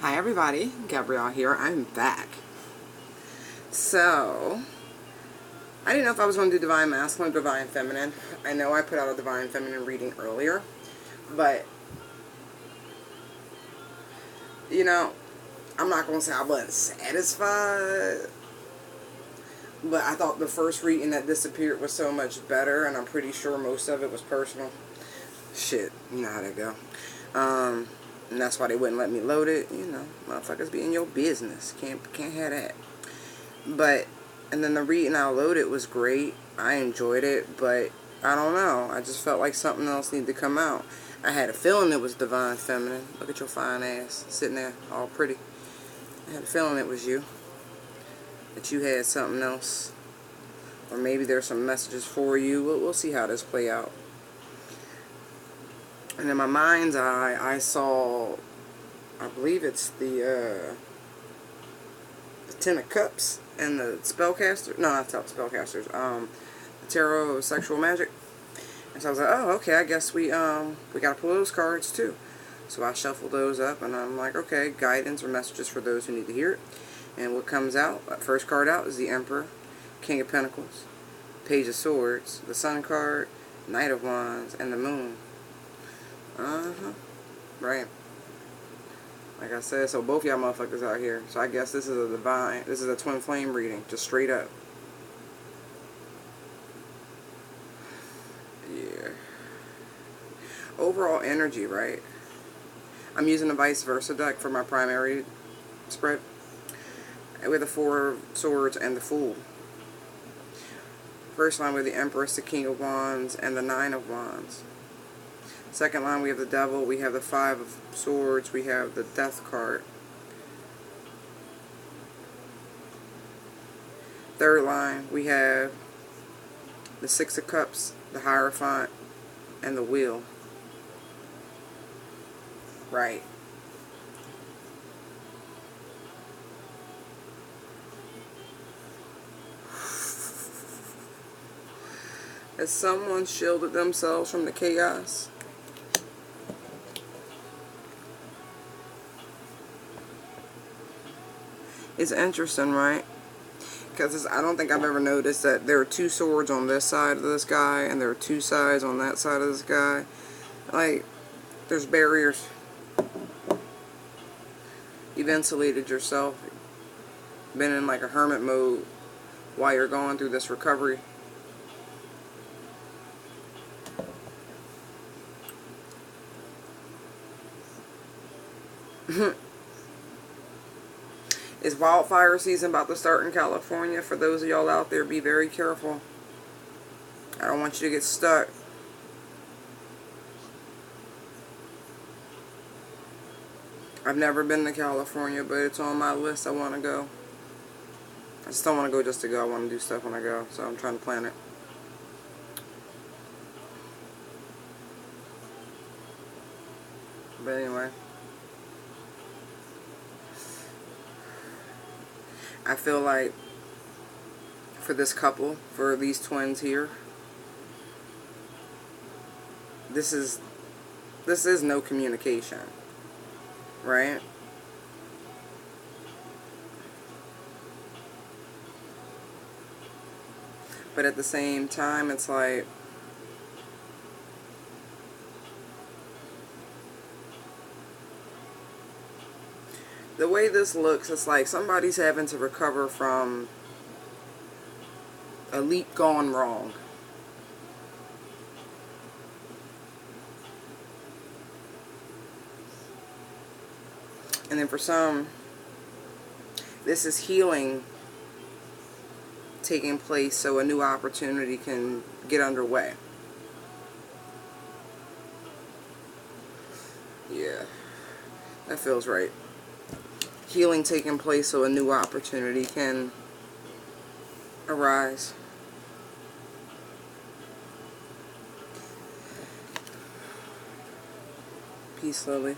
Hi everybody, Gabrielle here. I'm back. So, I didn't know if I was going to do Divine Masculine or Divine Feminine. I know I put out a Divine Feminine reading earlier, but, you know, I'm not going to say I wasn't satisfied, but I thought the first reading that disappeared was so much better, and I'm pretty sure most of it was personal. Shit, you know how that go. And that's why they wouldn't let me load it. You know, motherfuckers be in your business. Can't have that. But, and then the reading I loaded was great. I enjoyed it, but I don't know. I just felt like something else needed to come out. I had a feeling it was Divine Feminine. Look at your fine ass sitting there all pretty. I had a feeling it was you. That you had something else. Or maybe there's some messages for you. We'll see how this play out. And in my mind's eye, I saw, I believe it's the Ten of Cups and the Spellcaster. No, not Spellcasters. The Tarot of Sexual Magic. And so I was like, oh, okay, I guess we gotta pull those cards too. So I shuffled those up, and I'm like, okay, guidance or messages for those who need to hear it. And what comes out, first card out, is the Emperor, King of Pentacles, Page of Swords, the Sun card, Knight of Wands, and the Moon. Right. Like I said, so both y'all motherfuckers out here. So I guess this is a twin flame reading, just straight up. Yeah. Overall energy, right? I'm using the vice versa deck for my primary spread, with the Four of Swords and the Fool. First line with the Empress, the King of Wands, and the Nine of Wands. Second line we have the Devil, we have the Five of Swords, we have the Death card. Third line we have the Six of Cups, the Hierophant, and the Wheel. Right. Has someone shielded themselves from the chaos? It's interesting, right? Because I don't think I've ever noticed that there are two swords on this side of this guy, and there are two sides on that side of this guy. Like, there's barriers. You've insulated yourself. Been in like a hermit mode while you're going through this recovery. Is wildfire season about to start in California? For those of y'all out there, be very careful. I don't want you to get stuck. I've never been to California, but it's on my list. I want to go. I just don't want to go just to go. I want to do stuff when I go, so I'm trying to plan it. But anyway, I feel like for this couple, for these twins here, this is no communication, right? But at the same time, it's like, the way this looks, it's like somebody's having to recover from a leap gone wrong. And then for some, this is healing taking place so a new opportunity can get underway. Yeah, that feels right. Healing taking place so a new opportunity can arise. Peace, Lily.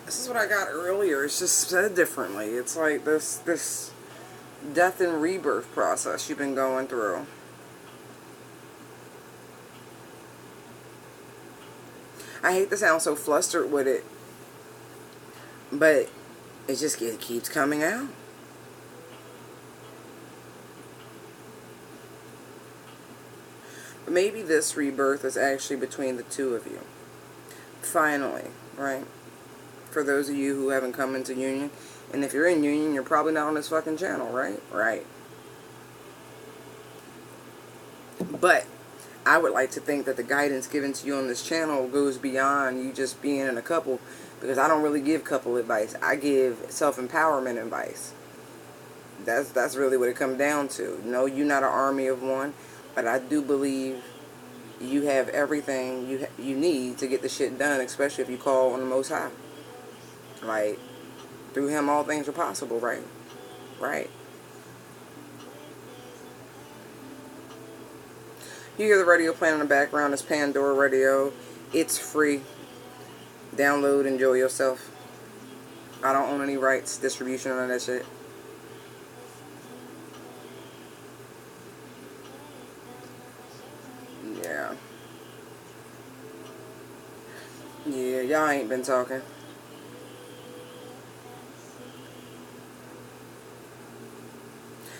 This is what I got earlier. It's just said differently. It's like this death and rebirth process you've been going through. I hate to sound so flustered with it, but it keeps coming out. But maybe this rebirth is actually between the two of you. Finally, right? For those of you who haven't come into union. And if you're in union, you're probably not on this fucking channel, right? Right. But I would like to think that the guidance given to you on this channel goes beyond you just being in a couple, because I don't really give couple advice. I give self-empowerment advice. That's really what it comes down to. No, you're not an army of one, but I do believe you have everything you need to get the shit done, especially if you call on the Most High. Like, through Him all things are possible, right? Right. You hear the radio playing in the background. It's Pandora Radio. It's free. Download, enjoy yourself. I don't own any rights, distribution, none of that shit. Yeah. Yeah, y'all ain't been talking.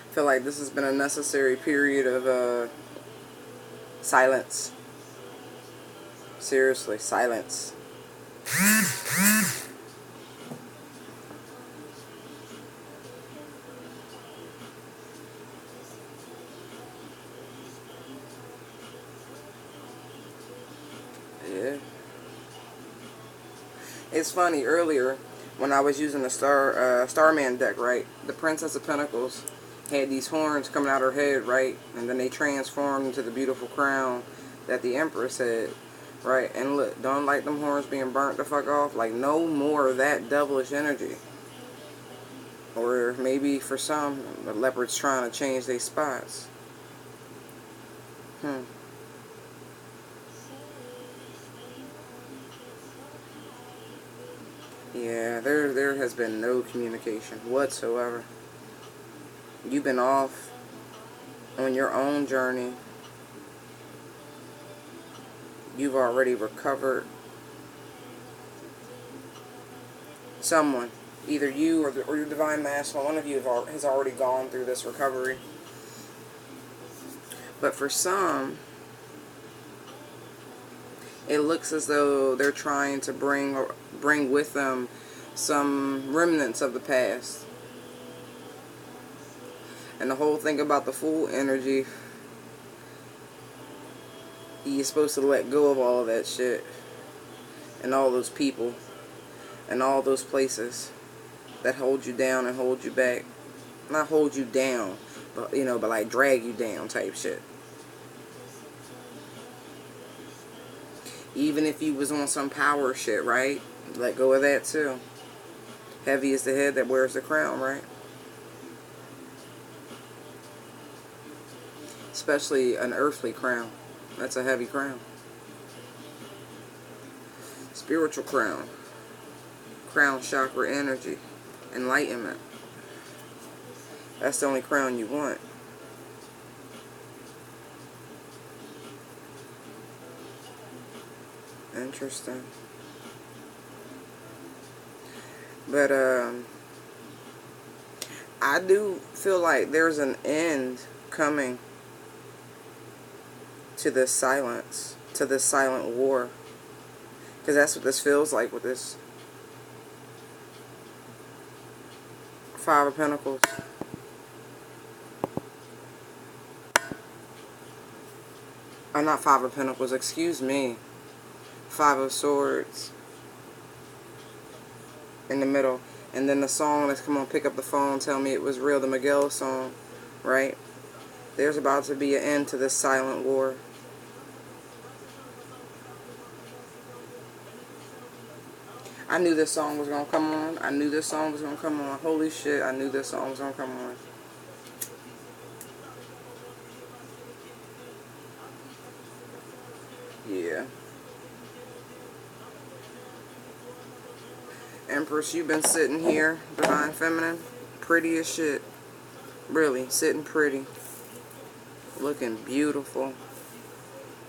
I feel like this has been a necessary period of silence. Seriously, silence. Yeah. It's funny, earlier when I was using the Starman deck, right? The Princess of Pentacles had these horns coming out her head, right? And then they transformed into the beautiful crown that the Empress had, right? And look, don't like them horns being burnt the fuck off. Like, no more of that devilish energy. Or maybe for some, the leopard's trying to change their spots. Yeah, there has been no communication whatsoever. You've been off on your own journey. You've already recovered. Someone, either you or your Divine Masculine, one of you has already gone through this recovery. But for some, it looks as though they're trying to bring with them some remnants of the past. And the whole thing about the Fool energy, you're supposed to let go of all of that shit. And all those people. And all those places that hold you down and hold you back. Not hold you down, but, you know, but like drag you down type shit. Even if you was on some power shit, right? Let go of that too. Heavy is the head that wears the crown, right? Especially an earthly crown. That's a heavy crown. Spiritual crown. Crown chakra energy. Enlightenment. That's the only crown you want. Interesting. But I do feel like there's an end coming to this silence, to this silent war. Because that's what this feels like with this Five of Pentacles. Not Five of Pentacles, excuse me. Five of Swords. In the middle. And then the song that's come on, pick up the phone, tell me it was real, the Miguel song, right? There's about to be an end to this silent war. I knew this song was going to come on. I knew this song was going to come on. Holy shit, I knew this song was going to come on. Yeah. Empress, you've been sitting here, Divine Feminine, pretty as shit. Really, sitting pretty. Looking beautiful.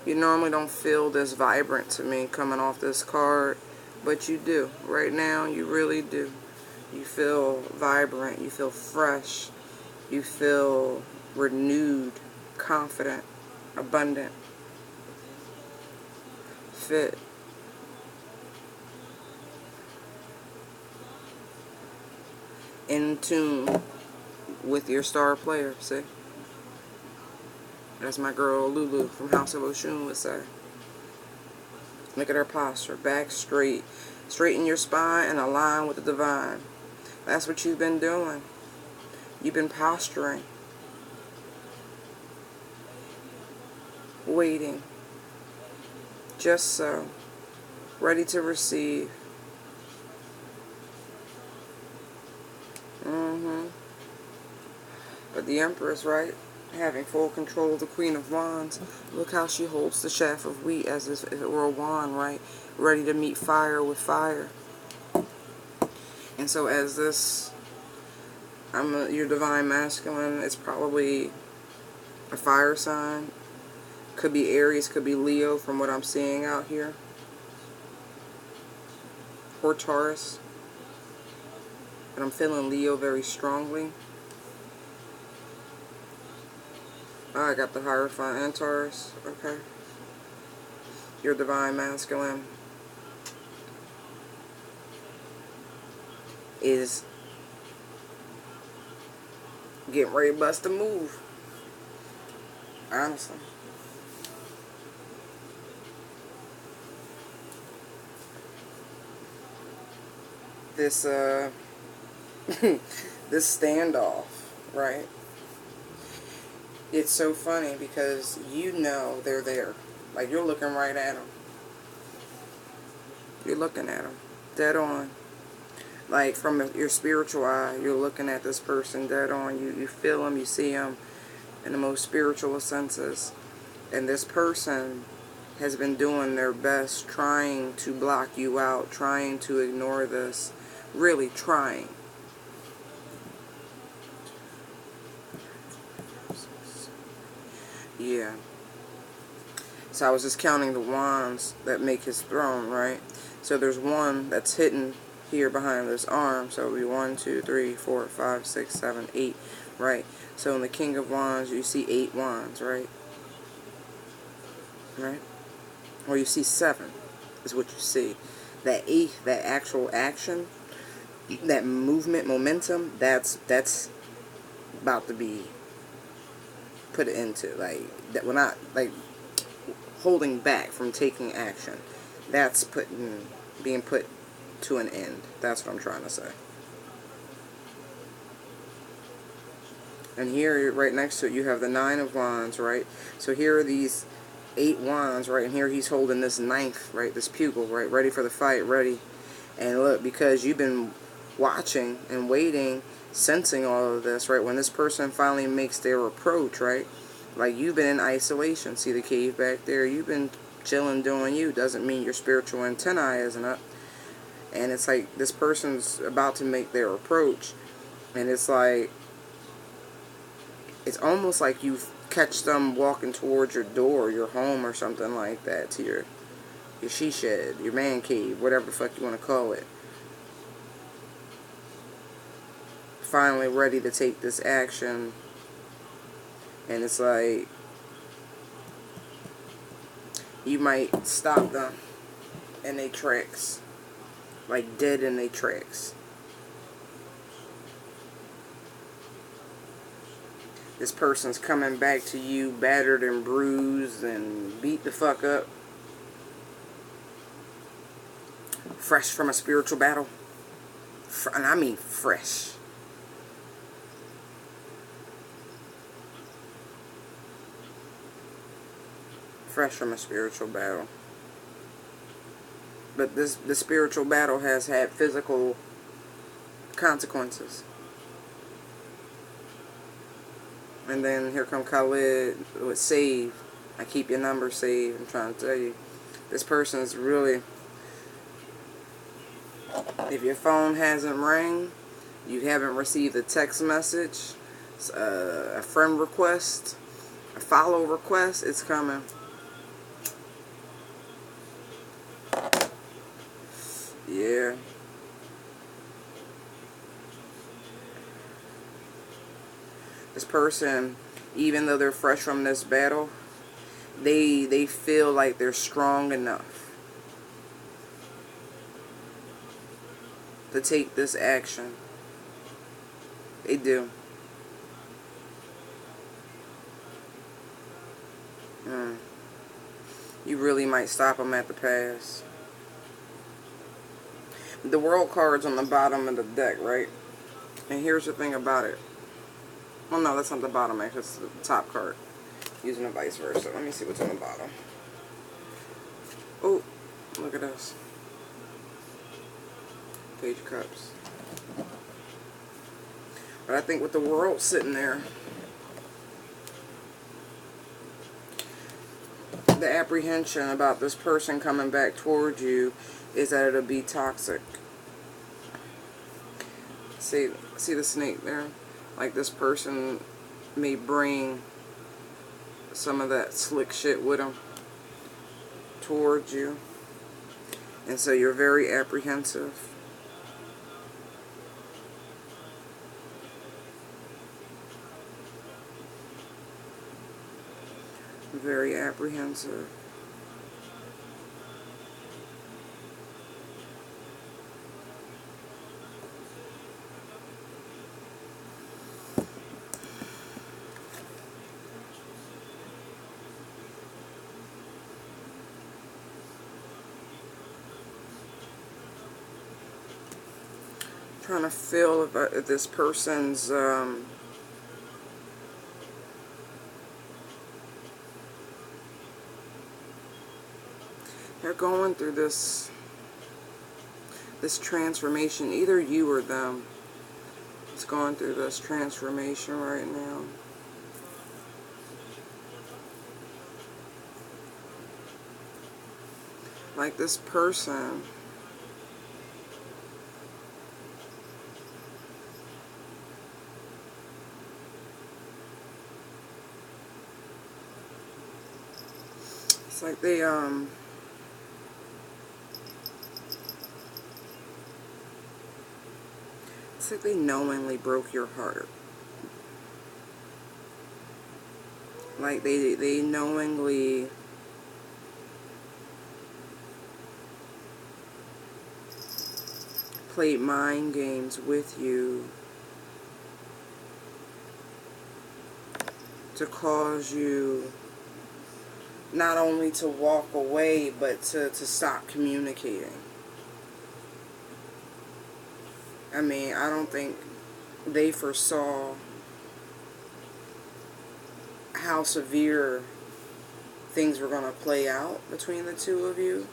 You normally don't feel this vibrant to me coming off this card, but you do. Right now, you really do. You feel vibrant. You feel fresh. You feel renewed, confident, abundant, fit. In tune with your star player, see? That's my girl Lulu from House of Oshun would say. Look at her posture. Back straight. Straighten your spine and align with the divine. That's what you've been doing. You've been posturing. Waiting. Just so. Ready to receive. But the Empress, right? Having full control of the Queen of Wands. Look how she holds the shaft of wheat as if it were a wand, right? Ready to meet fire with fire. And so as this, your divine masculine, it's probably a fire sign. Could be Aries, could be Leo from what I'm seeing out here. Or Taurus. But I'm feeling Leo very strongly. I got the Hierophant and Taurus. Okay. Your divine masculine is getting ready to bust a move. Honestly. This this standoff, right? It's so funny because you know they're there. Like, you're looking right at them. You're looking at them. Dead on. Like, from your spiritual eye, you're looking at this person dead on. You feel them, you see them in the most spiritual of senses. And this person has been doing their best trying to block you out, trying to ignore this. Really trying. Yeah. So I was just counting the wands that make his throne, right? So there's one that's hidden here behind this arm. So it'll be 1, 2, 3, 4, 5, 6, 7, 8, right? So in the King of Wands, you see 8 wands, right? Right? Or you see 7 is what you see. That 8, that actual action, that movement, momentum, that's about to be put into, like, that we're not, like, holding back from taking action. That's being put to an end. That's what I'm trying to say. And here, right next to it, you have the 9 of Wands, right? So here are these 8 wands, right? And here he's holding this 9th, right? This pugil, right? Ready for the fight, ready. And look, because you've been watching and waiting, sensing all of this, right? When this person finally makes their approach, right? Like, you've been in isolation. See the cave back there? You've been chilling doing you. Doesn't mean your spiritual antennae isn't up. And it's like this person's about to make their approach. And it's like, it's almost like you catch them walking towards your door, your home or something like that, to your she shed, your man cave, whatever the fuck you want to call it. Finally ready to take this action. And it's like, you might stop them in their tracks. Like, dead in their tracks. This person's coming back to you battered and bruised and beat the fuck up. Fresh from a spiritual battle. And I mean fresh. Fresh from a spiritual battle. But this spiritual battle has had physical consequences. And then here come Khalid with save. I keep your number saved. I'm trying to tell you. This person's really, if your phone hasn't rang, you haven't received a text message, a friend request, a follow request, it's coming. Yeah. This person, even though they're fresh from this battle, they feel like they're strong enough to take this action. They do. You really might stop them at the pass. The World card's on the bottom of the deck, right? And here's the thing about it. Well, no, that's not the bottom, actually. It's the top card. Using the vice versa. Let me see what's on the bottom. Oh, look at this. Page of Cups. But I think with the World sitting there, the apprehension about this person coming back towards you is that it'll be toxic. See the snake there? Like, this person may bring some of that slick shit with them towards you. And so you're very apprehensive. Very apprehensive. Trying to feel if this person's they're going through this transformation. Either you or them is going through this transformation right now. Like, this person it's like they it's like they knowingly broke your heart. Like they knowingly played mind games with you to cause you not only to walk away, but to stop communicating. I mean, I don't think they foresaw how severe things were going to play out between the two of you.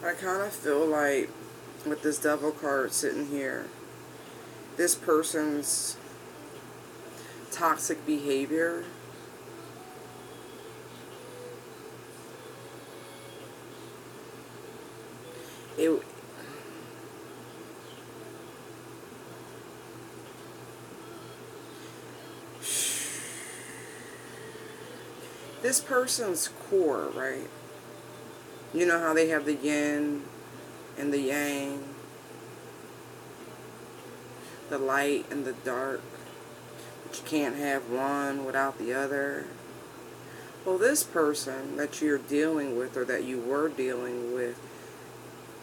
I kind of feel like with this Devil card sitting here, this person's toxic behavior this person's core, right? You know how they have the yin and the yang, the light and the dark, but you can't have one without the other. Well, this person that you're dealing with, or that you were dealing with,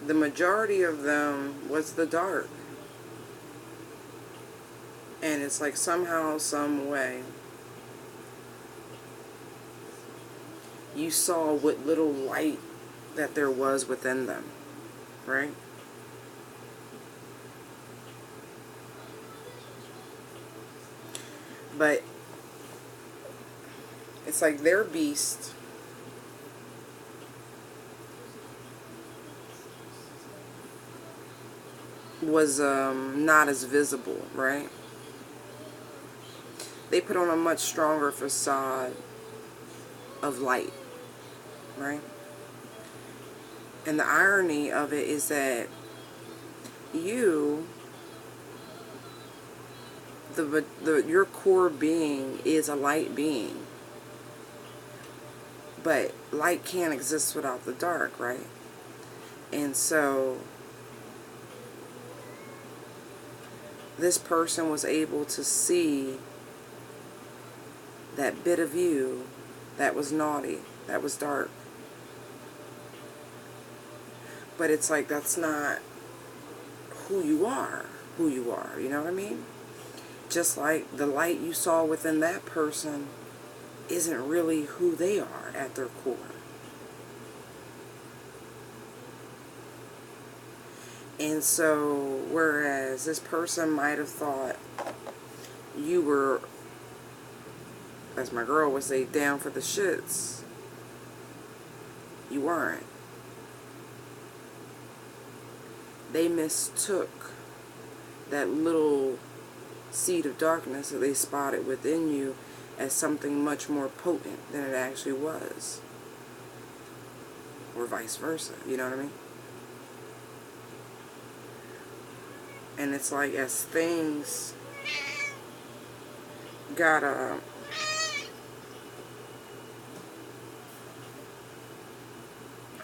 the majority of them was the dark. And it's like somehow, some way, you saw what little light that there was within them, right? But it's like their beast was not as visible, right? They put on a much stronger facade of light, right? And the irony of it is that you, your core being is a light being. But light can't exist without the dark, right? And so this person was able to see that bit of you that was naughty, that was dark. But it's like, that's not who you are, you know what I mean? Just like the light you saw within that person isn't really who they are at their core. And so, whereas this person might have thought you were, as my girl would say, down for the shits, you weren't. They mistook that little seed of darkness that they spotted within you as something much more potent than it actually was. Or vice versa, you know what I mean? And it's like, as things got I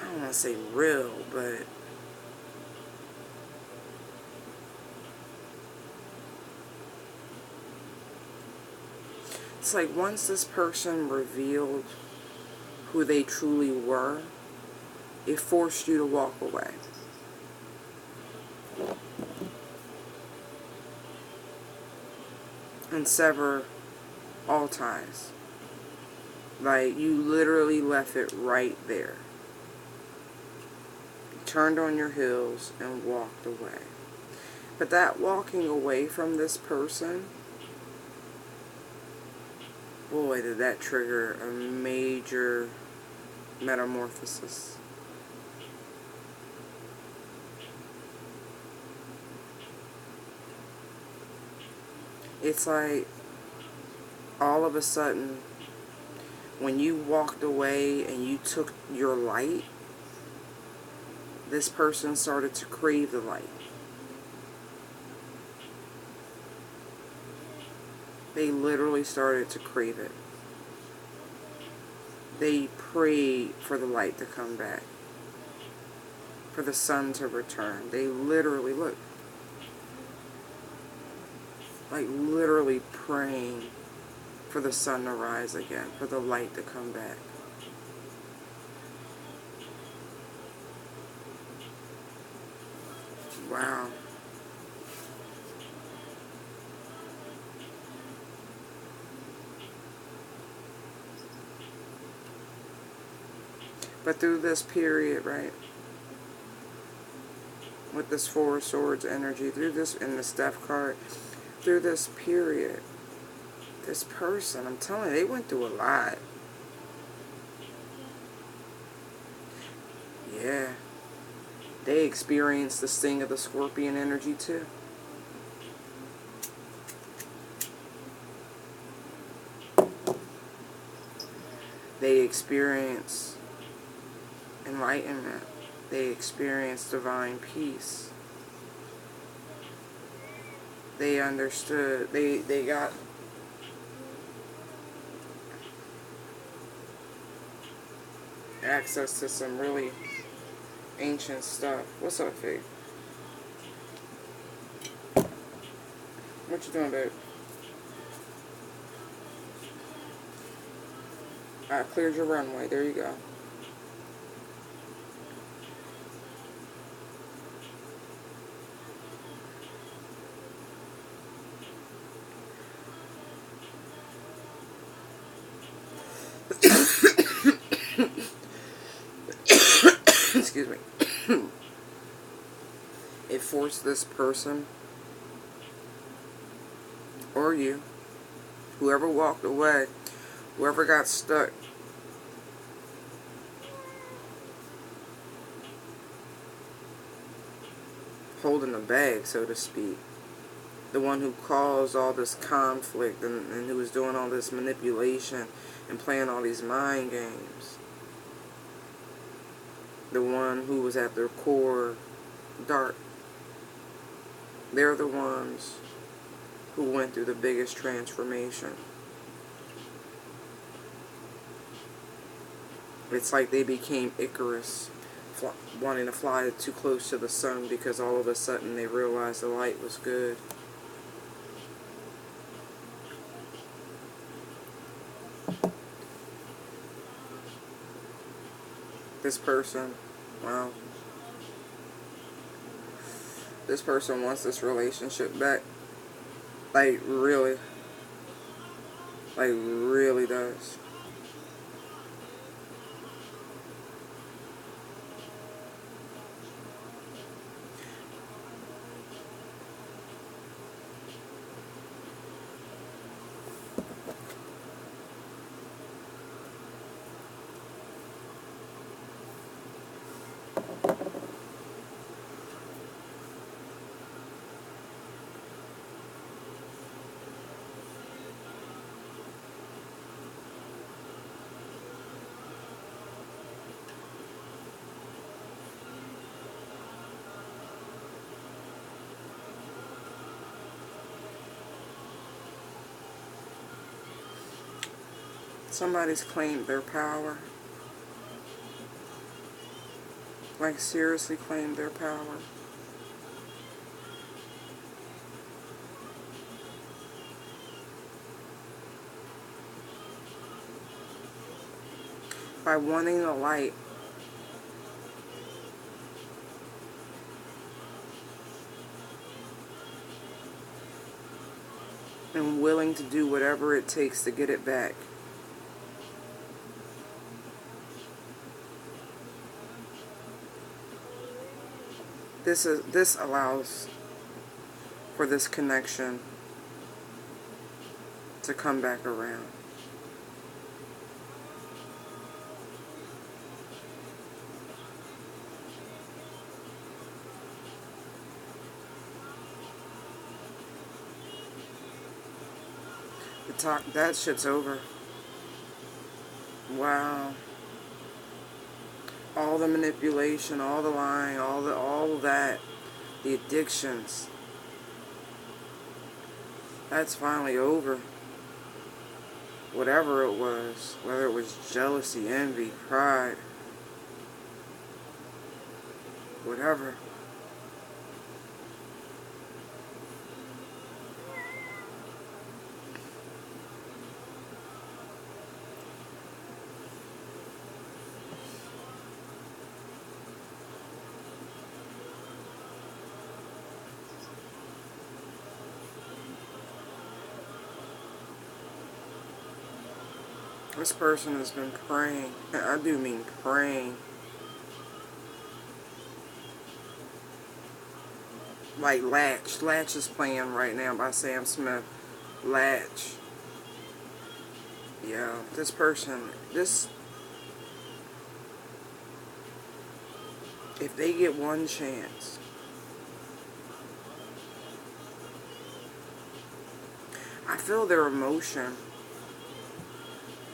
don't want to say real, but it's like, once this person revealed who they truly were, it forced you to walk away. And sever all ties. Like, you literally left it right there. You turned on your heels and walked away. But that walking away from this person, boy, did that trigger a major metamorphosis. It's like, all of a sudden, when you walked away and you took your light, this person started to crave the light. They literally started to crave it. They prayed for the light to come back, for the sun to return. They literally, look, like literally praying for the sun to rise again, for the light to come back. Wow. But through this period, right, with this Four of Swords energy, through this, and the Death card, through this period, this person, I'm telling you, they went through a lot. Yeah. They experienced the sting of the Scorpion energy too. They experienced enlightenment. They experienced divine peace. They understood. They got access to some really ancient stuff. What's up, Faith? What you doing, babe? I cleared your runway. There you go. Excuse me. It forced this person, or you, whoever walked away, whoever got stuck, holding the bag, so to speak, the one who caused all this conflict and who was doing all this manipulation and playing all these mind games, the one who was at their core dark, they're the ones who went through the biggest transformation. It's like they became Icarus, wanting to fly too close to the sun because all of a sudden they realized the light was good. This person, wow. This person wants this relationship back. Like, really. Like, really does. Somebody's claimed their power. Like, seriously claimed their power. By wanting the light. And willing to do whatever it takes to get it back. This allows for this connection to come back around. That shit's over. Wow. All the manipulation, all the lying, all that, the addictions. That's finally over. Whatever it was, whether it was jealousy, envy, pride, whatever. This person has been praying. I do mean praying. Like Latch. Latch is playing right now by Sam Smith. Latch. Yeah, this person, if they get one chance, I feel their emotion.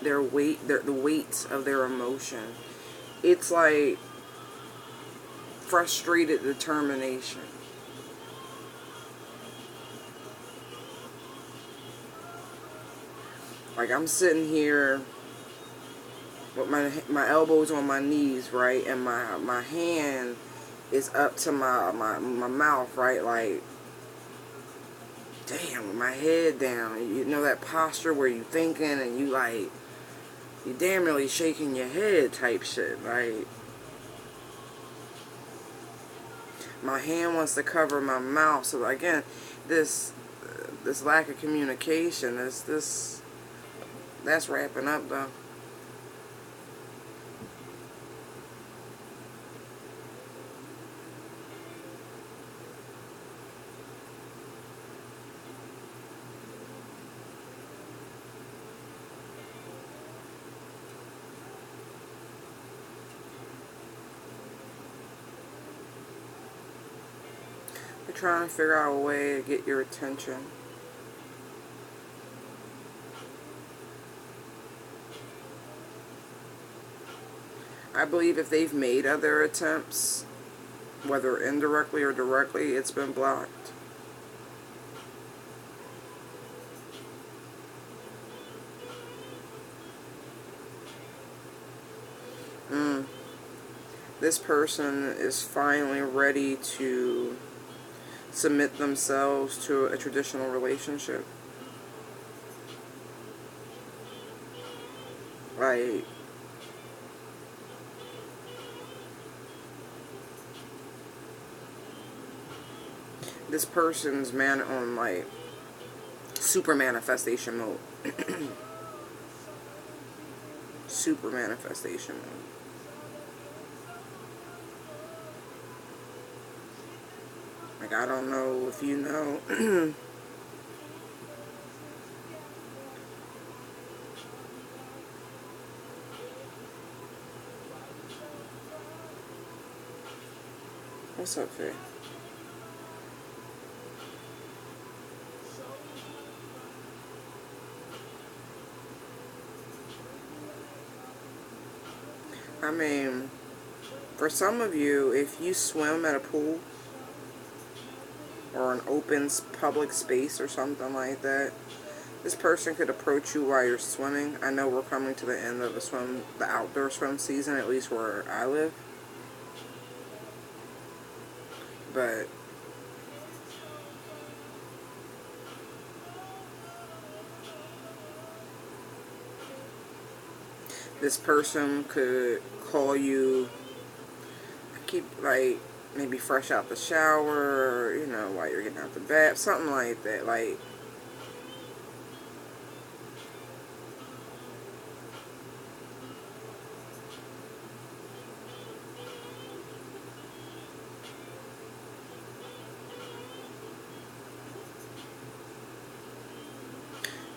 Their weight, the weight of their emotion. It's like frustrated determination. Like, I'm sitting here with my elbows on my knees, right, and my hand is up to my mouth, right, like, damn, with my head down. You know that posture where you thinking and you like, you damn really shaking your head type shit, right? My hand wants to cover my mouth. So again, this lack of communication, that's wrapping up though. They're trying to figure out a way to get your attention. I believe if they've made other attempts, whether indirectly or directly, it's been blocked. This person is finally ready to submit themselves to a traditional relationship. Like, this person's on like super manifestation mode. Super manifestation mode. Like, I don't know if you know. What's up, Faye? I mean, for some of you, if you swim at a pool or an open public space or something like that, this person could approach you while you're swimming. I know we're coming to the end of the outdoor swim season, at least where I live. But this person could call you, like, maybe fresh out the shower, or, you know, while you're getting out the bath, something like that. Like,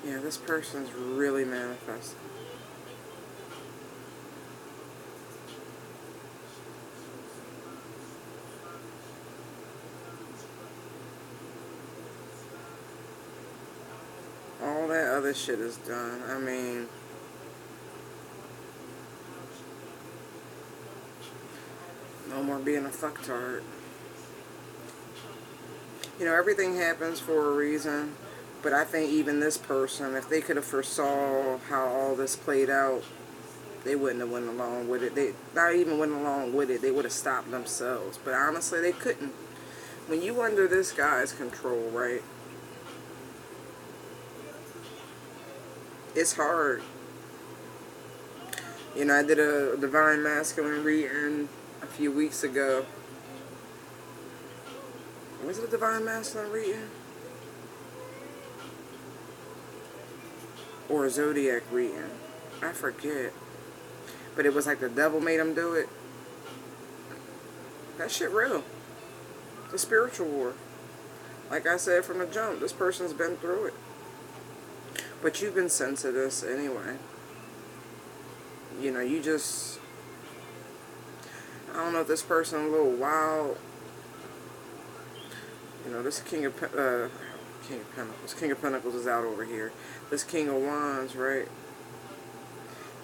yeah, this person's really manifesting. All that other shit is done. I mean, no more being a fucktard. You know, everything happens for a reason. But I think even this person, if they could have foresaw how all this played out, they wouldn't have went along with it. They not even went along with it. They would have stopped themselves. But honestly, they couldn't. When you under this guy's control, right? It's hard. You know, I did a Divine Masculine reading a few weeks ago. Was it a Divine Masculine reading? Or a Zodiac reading? I forget. But it was like the devil made him do it. That shit real. It's a spiritual war. Like I said from the jump, this person's been through it. But you've been sent to this anyway. You know, you just... I don't know if this person a little wild. You know, this King of Pentacles. King of Pentacles is out over here. This King of Wands, right?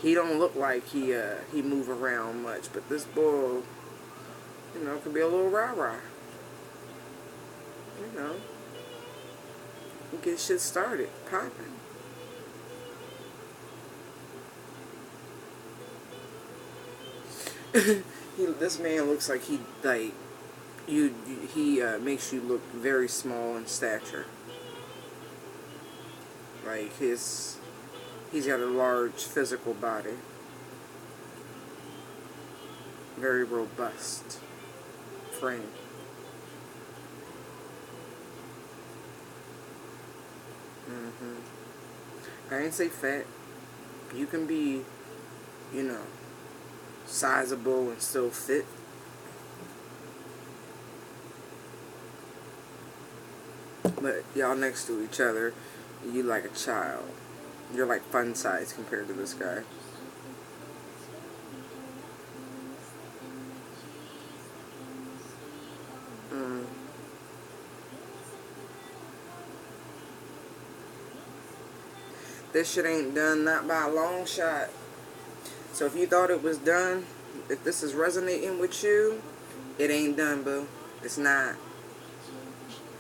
He don't look like he move around much, but this bull, you know, could be a little rah-rah. You know, get shit started, popping. This man looks like he makes you look very small in stature. Like he's got a large physical body, very robust frame. I ain't say fat. You can be, you know, sizable and still fit. But y'all next to each other, you like a child. You're like fun size compared to this guy. This shit ain't done, not by a long shot. So if you thought it was done, if this is resonating with you, it ain't done, boo. It's not.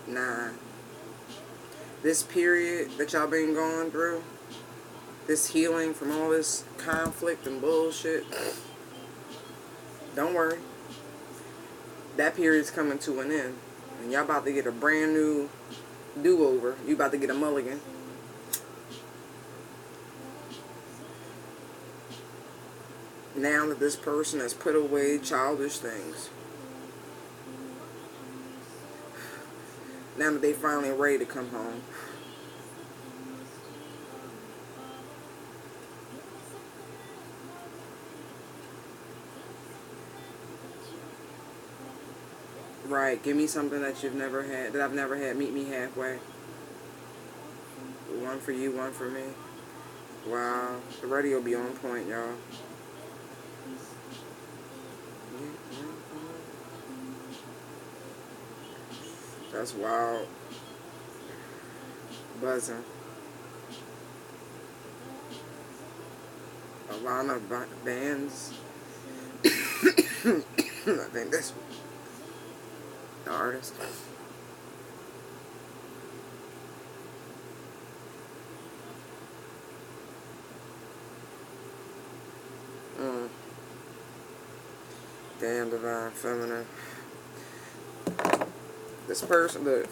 Nah. This period that y'all been going through, this healing from all this conflict and bullshit, don't worry. that period's coming to an end. And y'all about to get a brand new do-over. You about to get a mulligan. Now that this person has put away childish things. Now that they finally ready to come home. Right, give me something that you've never had, that I've never had. Meet me halfway. One for you, one for me. Wow, the radio will be on point, y'all. That's wild. Buzzing. A lot of bands. I think that's the artist. Damn, divine feminine. This person, look,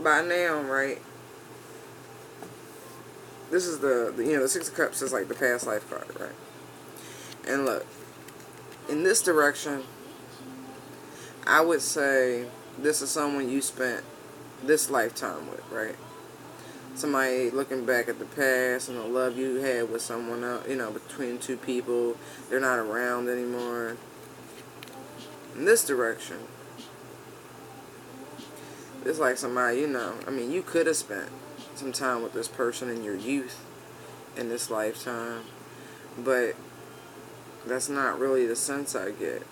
by now, right? This is the the Six of Cups is like the past life card, right? And look, in this direction, I would say this is someone you spent this lifetime with, right? Somebody looking back at the past and the love you had with someone else, between two people, they're not around anymore. In this direction, it's like somebody, you could have spent some time with this person in your youth in this lifetime, but that's not really the sense I get.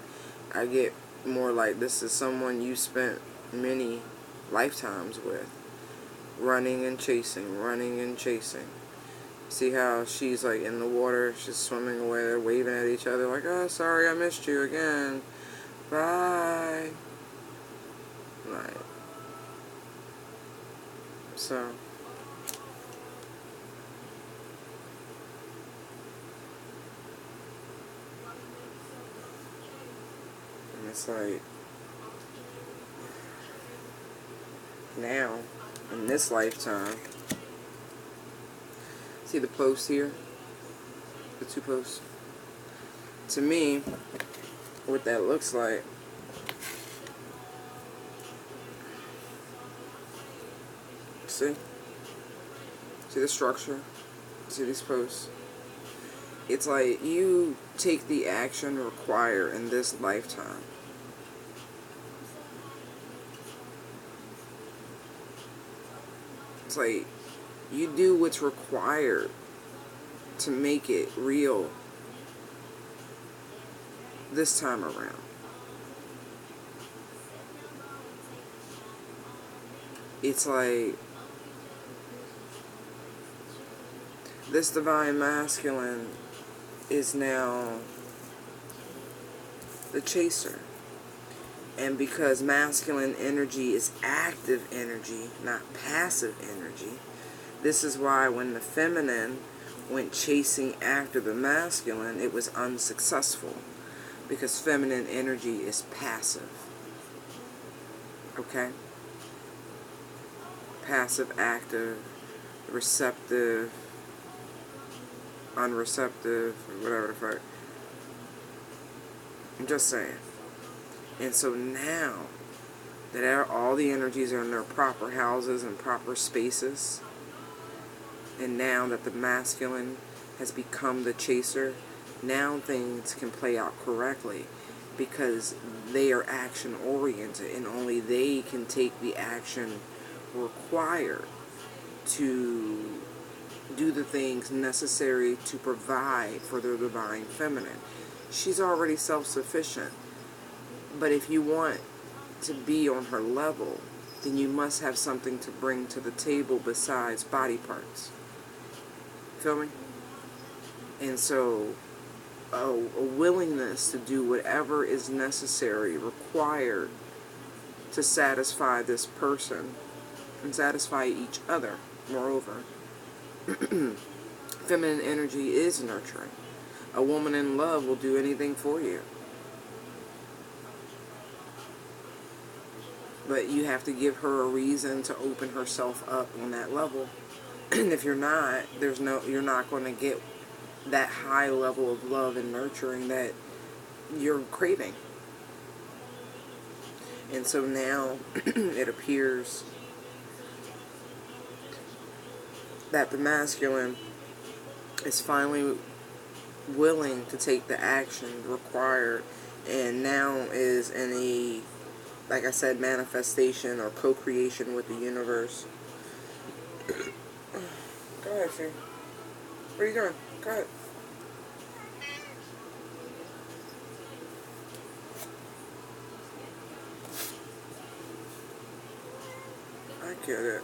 I get more like this is someone you spent many lifetimes with. Running and chasing, running and chasing. See how she's like in the water, she's swimming away, they're waving at each other like, oh, sorry, I missed you again. Bye. Right. So. And it's like, now, in this lifetime, see the post here? The two posts? To me, what that looks like, see the structure, see these posts, it's like you take the action required in this lifetime. It's like you do what's required to make it real this time around. It's like this divine masculine is now the chaser. And because masculine energy is active energy, not passive energy, this is why when the feminine went chasing after the masculine, it was unsuccessful. Because feminine energy is passive. Okay? Passive, active, receptive, unreceptive, or whatever the fuck. I'm just saying. And so now that all the energies are in their proper houses and proper spaces, and now that the masculine has become the chaser, now things can play out correctly because they are action oriented and only they can take the action required to do the things necessary to provide for their divine feminine. She's already self-sufficient. But if you want to be on her level, then you must have something to bring to the table besides body parts. Feel me? And so, a willingness to do whatever is necessary, required to satisfy this person and satisfy each other, moreover. Feminine energy is nurturing. A woman in love will do anything for you. But you have to give her a reason to open herself up on that level. And if you're not, you're not going to get that high level of love and nurturing that you're craving. And so now it appears that the masculine is finally willing to take the action required, and now is in a, like I said, manifestation or co-creation with the universe. Go ahead, Sue. What are you doing? Go ahead. I get it.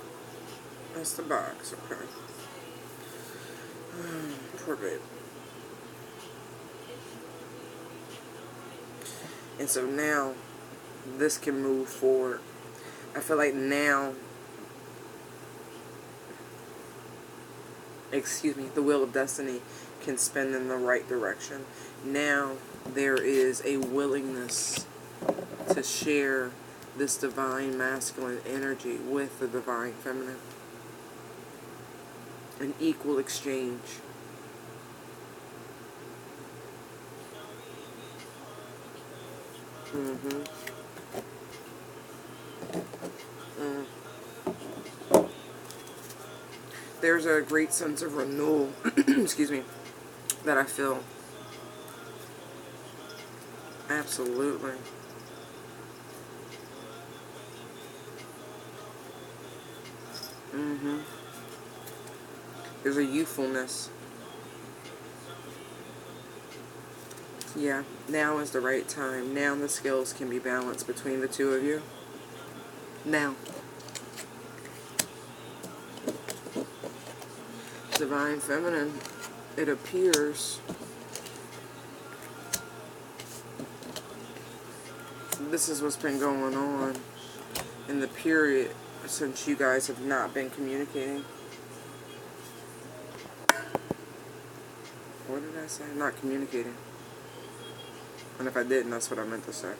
That's the box, okay. Poor babe. And so now, this can move forward. I feel like now, the wheel of destiny can spin in the right direction. Now, there is a willingness to share this divine masculine energy with the divine feminine. An equal exchange. There's a great sense of renewal, excuse me, that I feel. Absolutely. There's a youthfulness. Yeah, now is the right time. Now the skills can be balanced between the two of you. Now. Divine feminine, it appears this is what's been going on in the period since you guys have not been communicating. What did I say? Not communicating. And if I didn't, that's what I meant to say.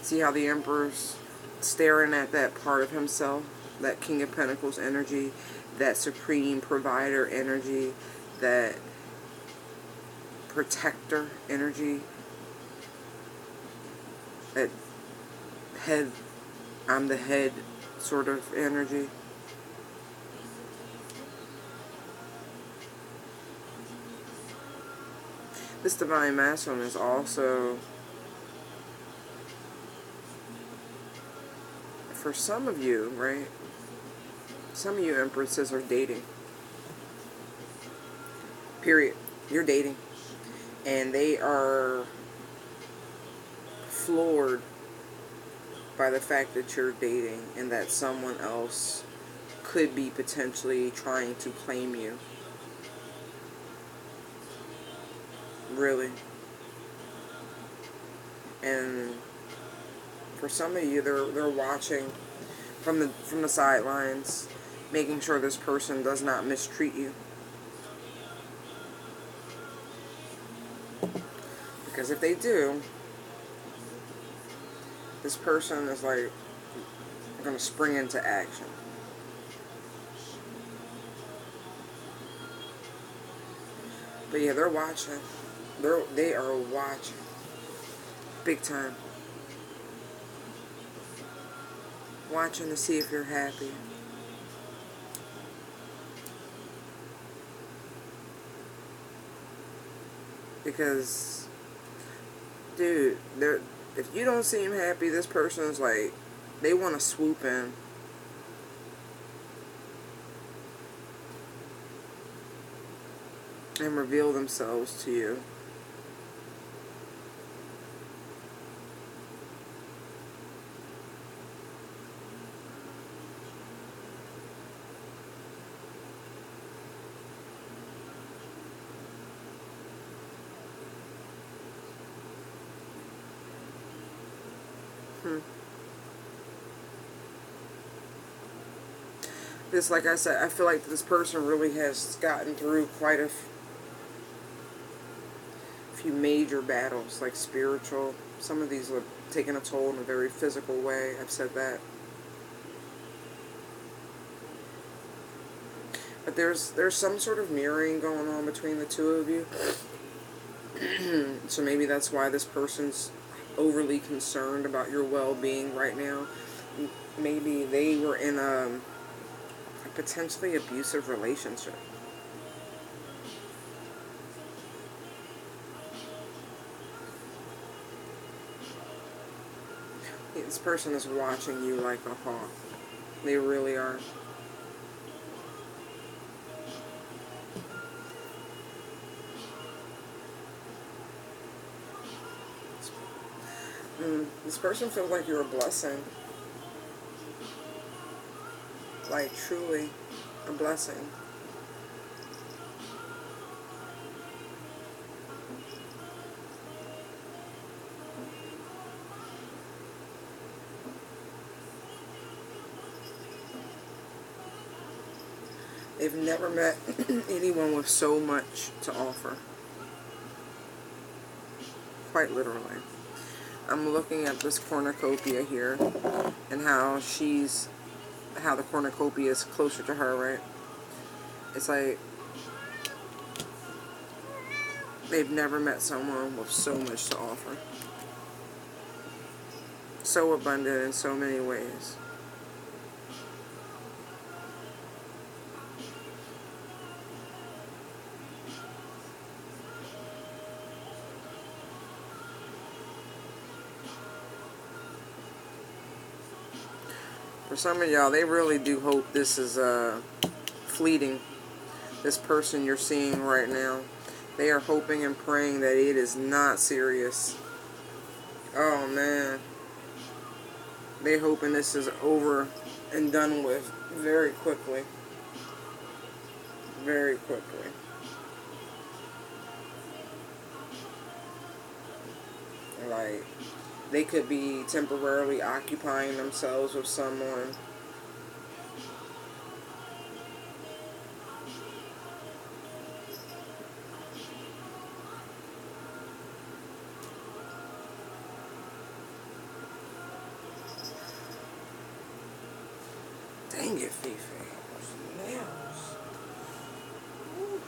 See how the Emperor's staring at that part of himself, that King of Pentacles energy, that supreme provider energy, that protector energy, that head, I'm the head sort of energy. This divine masculine is also, for some of you, right? Some of you empresses are dating. Period. You're dating. And they are floored by the fact that you're dating and that someone else could be potentially trying to claim you. Really. And for some of you, they're watching from the sidelines, making sure this person does not mistreat you. Because if they do, this person is like going to spring into action. But yeah, they're watching. They are watching. Big time. Watching to see if you're happy. Because, dude, if you don't seem happy, this person's like, they want to swoop in. And reveal themselves to you. This, like I said, I feel like this person really has gotten through quite a few major battles, like spiritual. Some of these are taking a toll in a very physical way. I've said that. But there's some sort of mirroring going on between the two of you. So maybe that's why this person's overly concerned about your well-being right now. Maybe they were in a potentially abusive relationship. This person is watching you like a hawk. They really are. This person feels like you're a blessing. Like, truly a blessing. They've never met anyone with so much to offer. Quite literally. I'm looking at this cornucopia here and how the cornucopia is closer to her, right? It's like they've never met someone with so much to offer. So abundant in so many ways. For some of y'all, they really do hope this is fleeting. This person you're seeing right now, they are hoping and praying that it is not serious. Oh man, they hoping this is over and done with very quickly. Very quickly. Like, they could be temporarily occupying themselves with someone. Dang it, Fifi. Those nails. Ooh.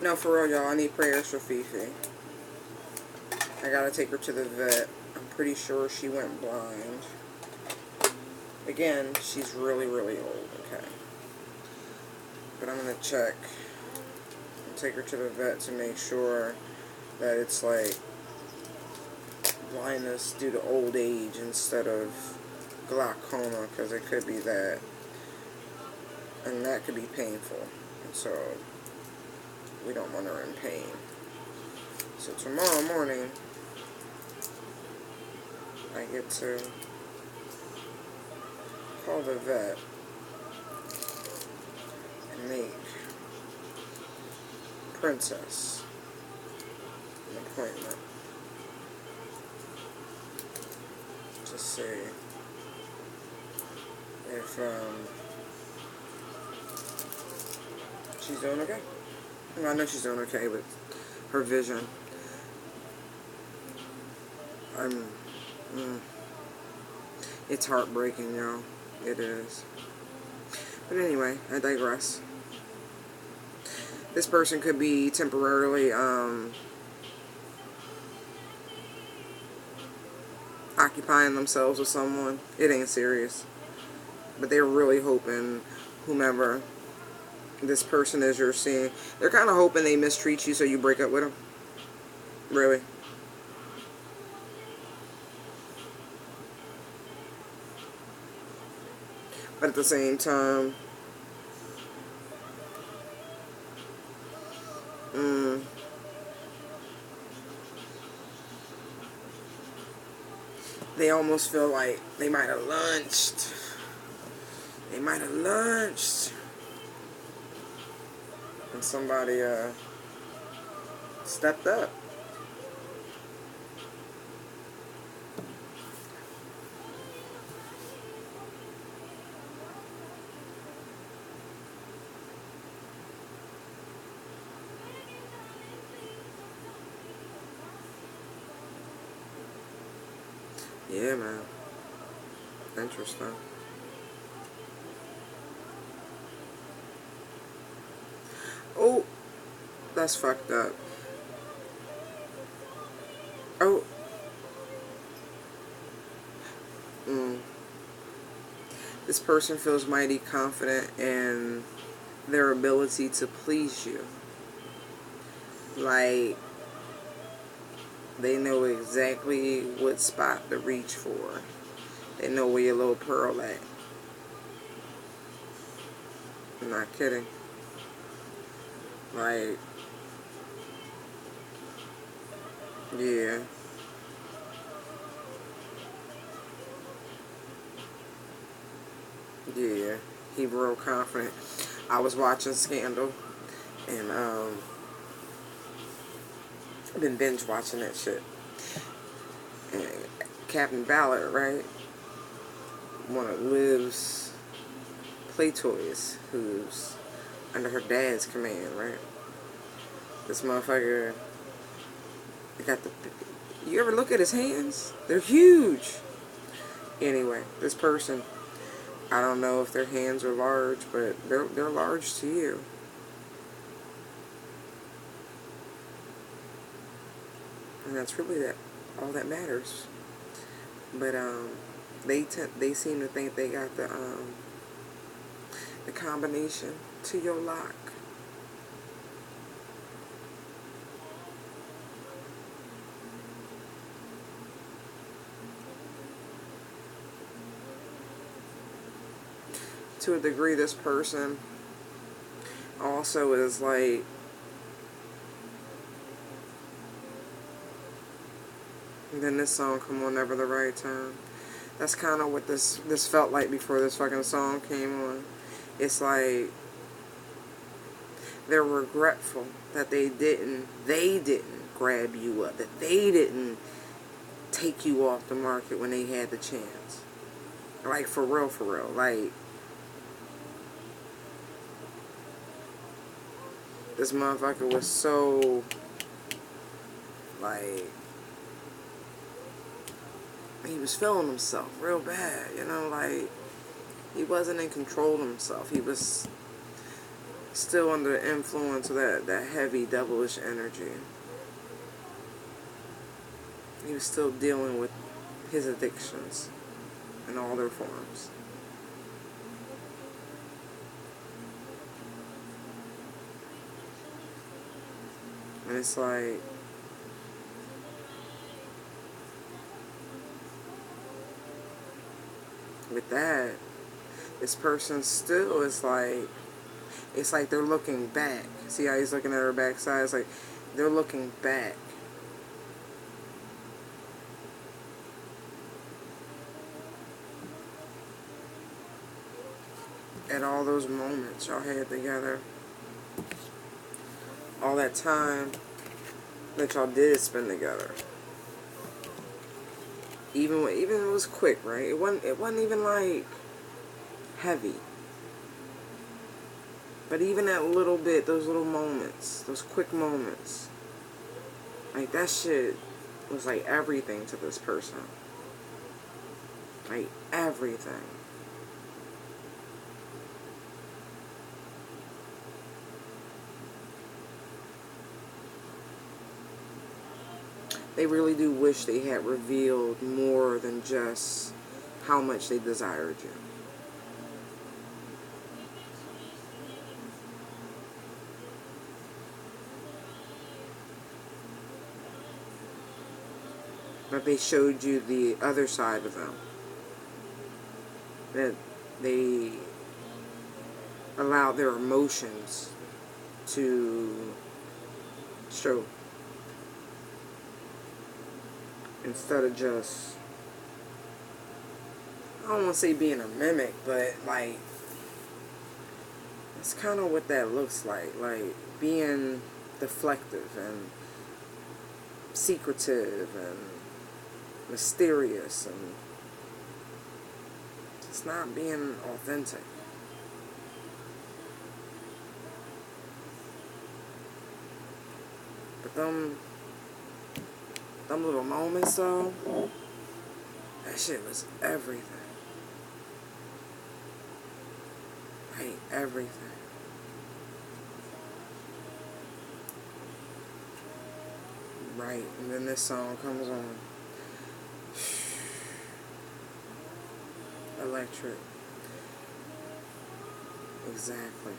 No, for real, y'all. I need prayers for Fifi. I gotta take her to the vet. I'm pretty sure she went blind. Again, she's really, really old, okay? But I'm gonna check and take her to the vet to make sure that it's like blindness due to old age instead of glaucoma, because it could be that. And that could be painful. And so we don't want her in pain. So tomorrow morning, I get to call the vet and make Princess an appointment to see if she's doing okay. Well, I know she's doing okay, but her vision, it's heartbreaking, y'all. It is. But anyway, I digress. This person could be temporarily occupying themselves with someone. It ain't serious. But they're really hoping whomever this person is you're seeing, they're kind of hoping they mistreat you so you break up with them. Really. But at the same time, they almost feel like they might have lunched. They might have lunched. And somebody stepped up. Yeah, man. Interesting. Oh, that's fucked up. Oh. This person feels mighty confident in their ability to please you. Like, they know exactly what spot to reach for. They know where your little pearl at. I'm not kidding. Like, yeah. Yeah. He real confident. I was watching Scandal, and I've been binge watching that shit. And Captain Ballard, right? One of Liv's play toys, who's under her dad's command, right? This motherfucker, they got the. You ever look at his hands? They're huge. Anyway, this person, I don't know if their hands are large, but they're large to you. And that's really all that matters. But they seem to think they got the combination to your lock. To a degree, this person also is like, then this song come on Never the Right Time. That's kind of what this felt like before this fucking song came on. It's like they're regretful that they didn't grab you up, that they didn't take you off the market when they had the chance. Like, for real, like, this motherfucker was so, like, he was feeling himself real bad, you know, like, he wasn't in control of himself. He was still under the influence of that heavy, devilish energy. He was still dealing with his addictions in all their forms. And it's like, with that, this person still is like, it's like they're looking back. See how he's looking at her backside? It's like they're looking back. At all those moments y'all had together. All that time that y'all did spend together. Even it was quick, right? It wasn't even like heavy. But even that little bit, those little moments, those quick moments, like, that shit was like everything to this person. Like, everything. They really do wish they had revealed more than just how much they desired you. But they showed you the other side of them. That they allowed their emotions to show. Instead of just, I don't want to say being a mimic, but like, it's kind of what that looks like. Like, being deflective and secretive and mysterious, and it's not being authentic. But them little moments though, that shit was everything. Like, everything. Right, and then this song comes on. Electric. Exactly.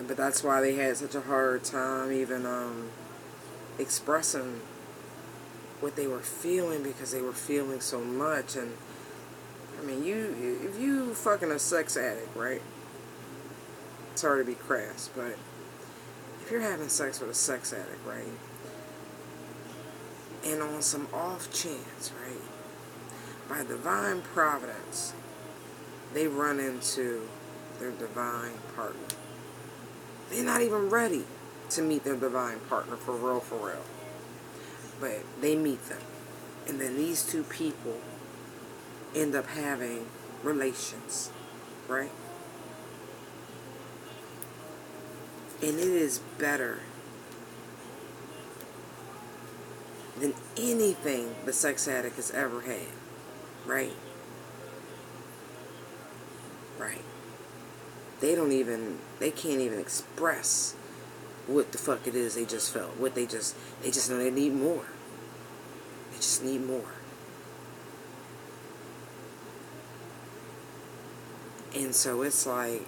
But that's why they had such a hard time even expressing what they were feeling, because they were feeling so much. And I mean, if you fucking a sex addict, right? Sorry to be crass, but if you're having sex with a sex addict, right? And on some off chance, right? By divine providence, they run into their divine partner. They're not even ready to meet their divine partner for real, for real. But they meet them. And then these two people end up having relations, right? And it is better than anything the sex addict has ever had, right? Right. They can't even express what the fuck it is they just felt. They just know they need more. They just need more. And so it's like,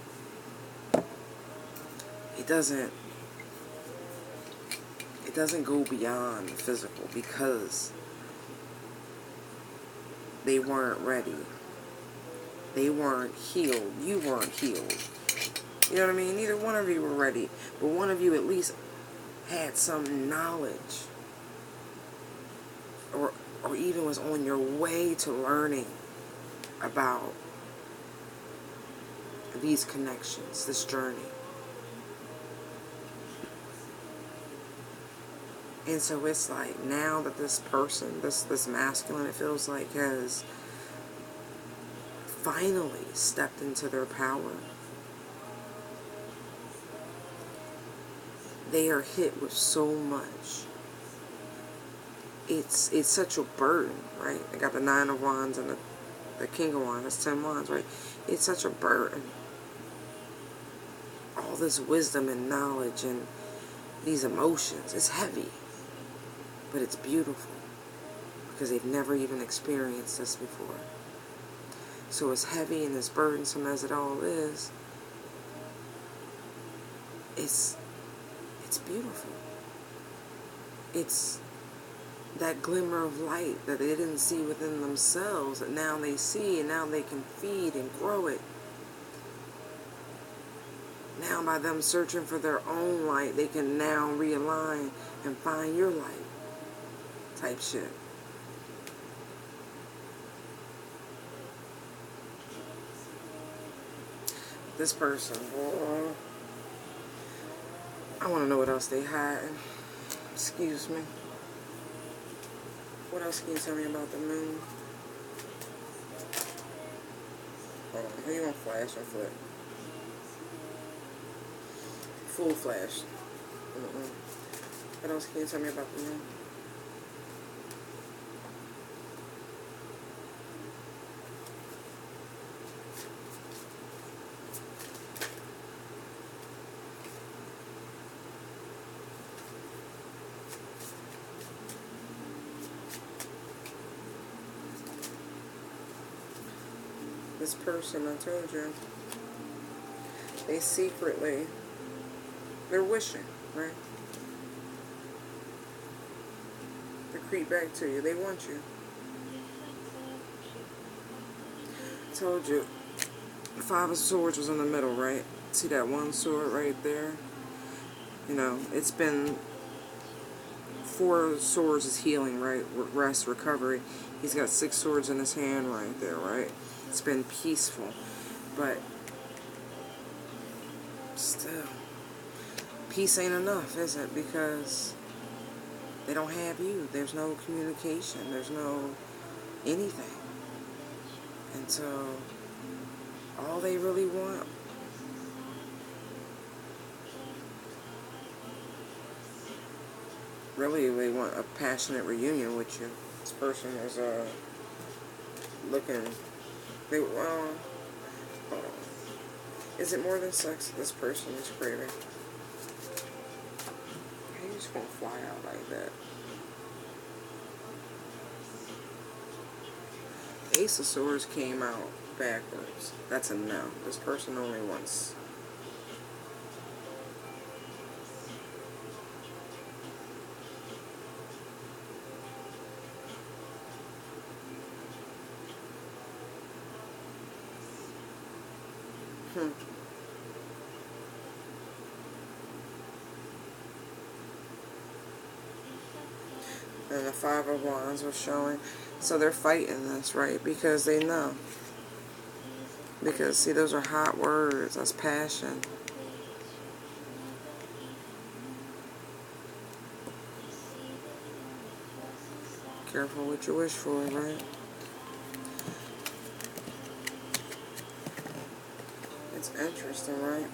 it doesn't go beyond the physical, because they weren't ready. They weren't healed. You weren't healed. You know what I mean? Neither one of you were ready. But one of you at least had some knowledge. Or even was on your way to learning about these connections, this journey. And so it's like, now that this person, this masculine, it feels like, has finally stepped into their power, they are hit with so much. It's such a burden, right? They got the 9 of Wands and the King of Wands. That's 10 Wands, right? It's such a burden. All this wisdom and knowledge and these emotions. It's heavy. But it's beautiful. Because they've never even experienced this before. So as heavy and as burdensome as it all is, it's beautiful. It's that glimmer of light that they didn't see within themselves, that now they see, and now they can feed and grow it. Now by them searching for their own light, they can now realign and find your light. Type shit. This person, boy, I want to know what else they hide. Excuse me. What else can you tell me about the moon? Hold on, how you gonna flash or flip? Full flash. What else can you tell me about the moon? This person, I told you, they secretly, they're wishing, right? They're creep back to you. They want you. Told you. The Five of Swords was in the middle, right? See that one sword right there? You know, it's been... Four of Swords is healing, right? Rest, recovery. He's got 6 swords in his hand right there, right? It's been peaceful. But... still... peace ain't enough, is it? Because... they don't have you. There's no communication. There's no... anything. And so... all they really want... really, they want a passionate reunion with you. This person was, looking... they, well... hold on. Is it more than sex this person is craving? How you just gonna fly out like that? Ace of Swords came out backwards. That's a no. This person only wants... And the Five of Wands was showing. So they're fighting this, right? Because they know. Because, see, those are hot words. That's passion. Careful what you wish for, right? It's interesting, right?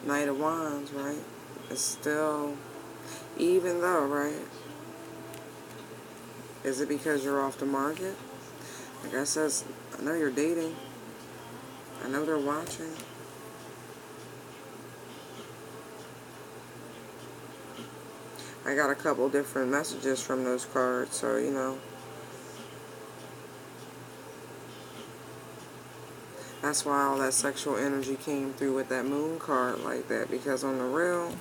Knight of Wands, right? It's still... even though, right? Is it because you're off the market? Like I said, I know you're dating. I know they're watching. I got a couple different messages from those cards, so, you know. That's why all that sexual energy came through with that moon card like that. Because on the real,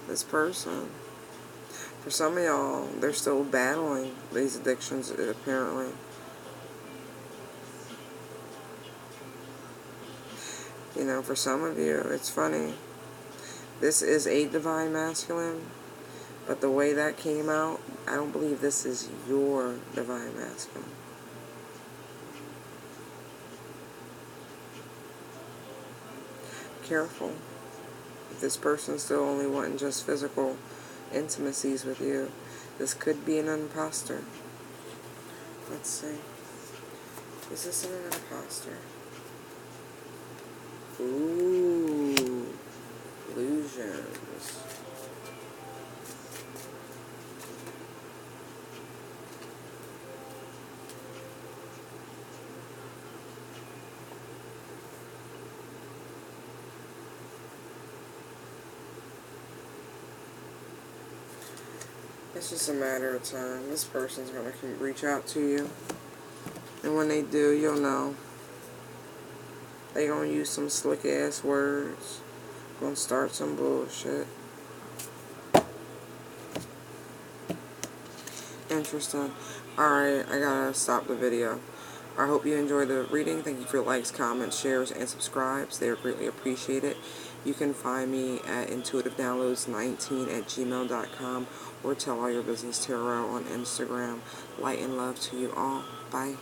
this person, for some of y'all, they're still battling these addictions, apparently. You know, for some of you, it's funny. This is a divine masculine, but the way that came out, I don't believe this is your divine masculine. Careful. If this person's still only wanting just physical intimacies with you, this could be an imposter. Let's see. Is this an imposter? Ooh. Illusions. It's just a matter of time. This person's going to reach out to you. And when they do, you'll know. They're going to use some slick-ass words. Going to start some bullshit. Interesting. Alright, I got to stop the video. I hope you enjoyed the reading. Thank you for likes, comments, shares, and subscribes. They are greatly appreciated. You can find me at intuitivedownloads19@gmail.com or Tell All Your Business Tarot on Instagram. Light and love to you all. Bye.